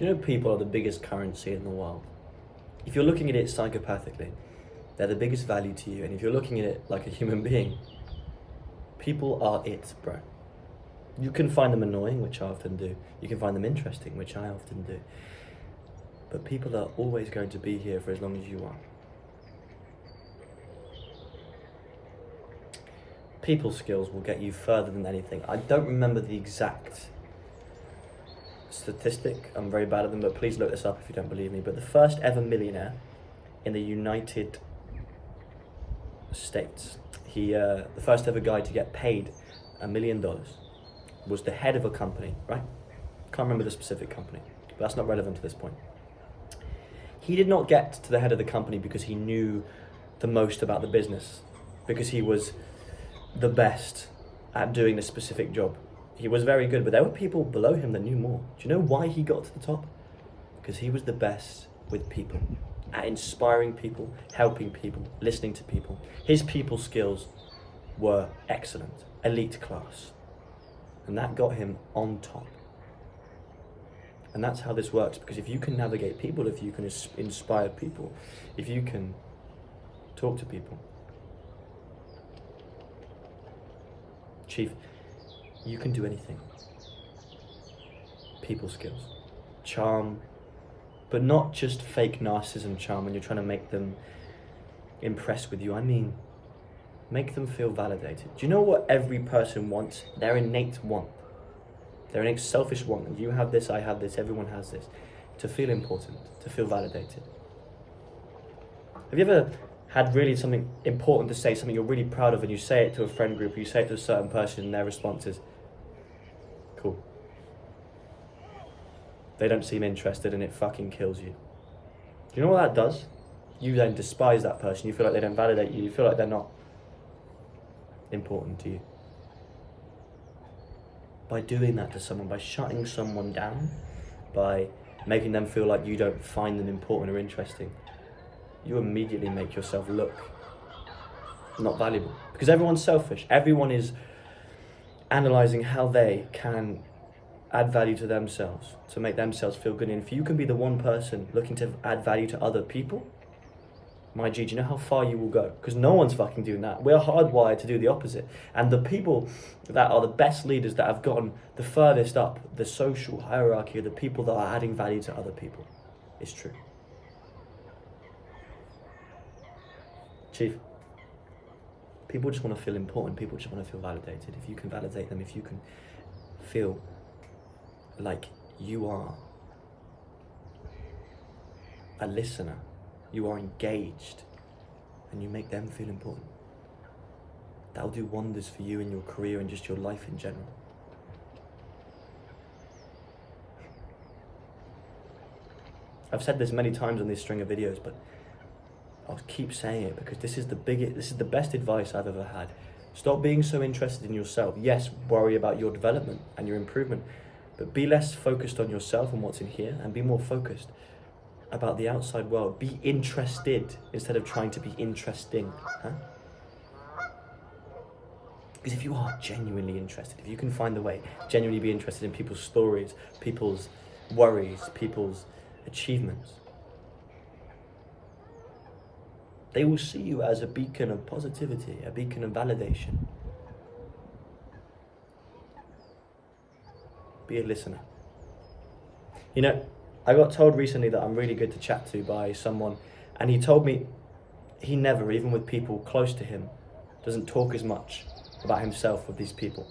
You know, people are the biggest currency in the world. If you're looking at it psychopathically, they're the biggest value to you. And if you're looking at it like a human being, people are it, bro. You can find them annoying, which I often do. You can find them interesting, which I often do. But people are always going to be here for as long as you are. People skills will get you further than anything. I don't remember the exact statistic. I'm very bad at them, but please look this up if you don't believe me. But the first ever millionaire in the United States, the first ever guy to get paid $1 million was the head of a company, right? Can't remember the specific company, but that's not relevant to this point. He did not get to the head of the company because he knew the most about the business, because he was the best at doing this specific job. He was very good, but there were people below him that knew more. Do you know why he got to the top? Because he was the best with people, at inspiring people, helping people, listening to people. His people skills were excellent, elite class. And that got him on top. And that's how this works, because if you can navigate people, if you can inspire people, if you can talk to people, Chief, you can do anything. People skills, charm, but not just fake narcissism charm when you're trying to make them impressed with you. I mean, make them feel validated. Do you know what every person wants? Their innate want. Their innate selfish want. You have this, I have this, everyone has this. To feel important, to feel validated. Have you ever had really something important to say, something you're really proud of, and you say it to a friend group, or you say it to a certain person, and their response is, cool. They don't seem interested, and it fucking kills you. Do you know what that does? You then despise that person. You feel like they don't validate you. You feel like they're not important to you. By doing that to someone, by shutting someone down, by making them feel like you don't find them important or interesting, you immediately make yourself look not valuable. Because everyone's selfish. Everyone is analysing how they can add value to themselves, to make themselves feel good. And if you can be the one person looking to add value to other people, my G, do you know how far you will go? Because no one's fucking doing that. We're hardwired to do the opposite. And the people that are the best leaders, that have gotten the furthest up the social hierarchy, are the people that are adding value to other people. It's true. Chief, people just want to feel important. People just want to feel validated. If you can validate them, if you can feel like you are a listener, you are engaged, and you make them feel important, that'll do wonders for you in your career and just your life in general. I've said this many times on this string of videos, but I'll keep saying it because this is the best advice I've ever had. Stop being so interested in yourself. Yes, worry about your development and your improvement, but be less focused on yourself and what's in here, and be more focused about the outside world. Be interested instead of trying to be interesting. Because if you are genuinely interested, if you can find the way, genuinely be interested in people's stories, people's worries, people's achievements, they will see you as a beacon of positivity, a beacon of validation. Be a listener. You know, I got told recently that I'm really good to chat to by someone, and he told me he never, even with people close to him, doesn't talk as much about himself with these people.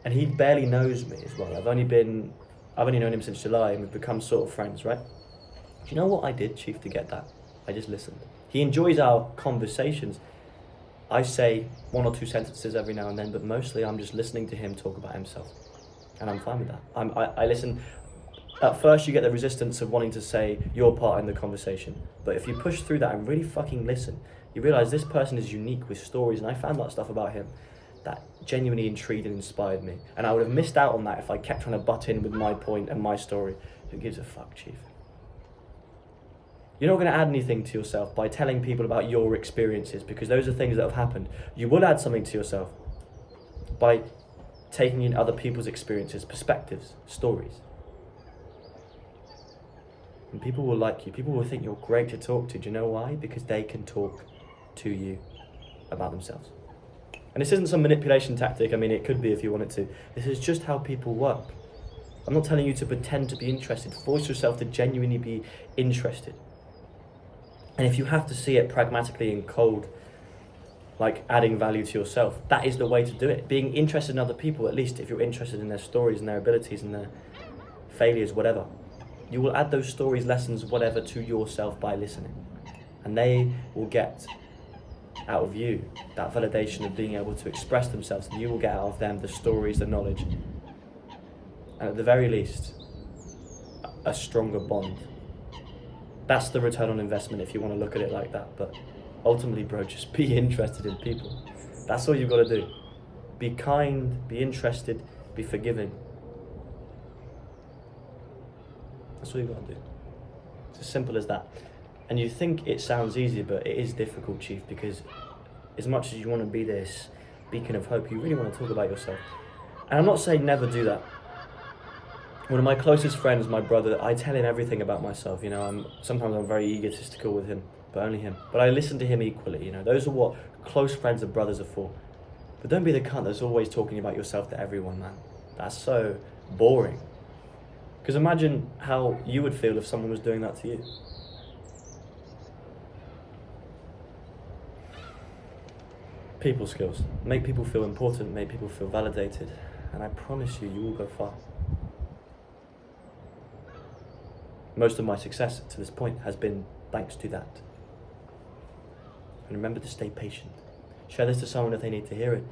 And he barely knows me as well. I've only known him since July, and we've become sort of friends, right? Do you know what I did, Chief, to get that? I just listened. He enjoys our conversations. I say one or two sentences every now and then, but mostly I'm just listening to him talk about himself. And I'm fine with that. I listen. At first you get the resistance of wanting to say your part in the conversation. But if you push through that and really fucking listen, you realise this person is unique with stories, and I found that stuff about him that genuinely intrigued and inspired me. And I would have missed out on that if I kept trying to butt in with my point and my story. Who gives a fuck, Chief? You're not going to add anything to yourself by telling people about your experiences, because those are things that have happened. You will add something to yourself by taking in other people's experiences, perspectives, stories. And people will like you. People will think you're great to talk to. Do you know why? Because they can talk to you about themselves. And this isn't some manipulation tactic. I mean, it could be if you wanted to. This is just how people work. I'm not telling you to pretend to be interested. Force yourself to genuinely be interested. And if you have to see it pragmatically and cold, like adding value to yourself, that is the way to do it. Being interested in other people, at least if you're interested in their stories and their abilities and their failures, whatever. You will add those stories, lessons, whatever, to yourself by listening. And they will get out of you that validation of being able to express themselves, and you will get out of them the stories, the knowledge, and at the very least, a stronger bond. That's the return on investment if you want to look at it like that. But ultimately, bro, just be interested in people. That's all you've got to do. Be kind, be interested, be forgiving. That's all you've got to do. It's as simple as that. And you think it sounds easy, but it is difficult, Chief, because as much as you want to be this beacon of hope, you really want to talk about yourself. And I'm not saying never do that. One of my closest friends, my brother, I tell him everything about myself. You know, sometimes I'm very egotistical with him, but only him. But I listen to him equally, you know. Those are what close friends and brothers are for. But don't be the cunt that's always talking about yourself to everyone, man. That's so boring. Because imagine how you would feel if someone was doing that to you. People skills. Make people feel important, make people feel validated, and I promise you, you will go far. Most of my success to this point has been thanks to that. And remember to stay patient. Share this to someone if they need to hear it.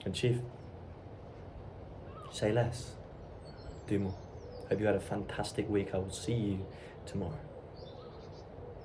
And Chief, say less, do more. Hope you had a fantastic week. I will see you tomorrow.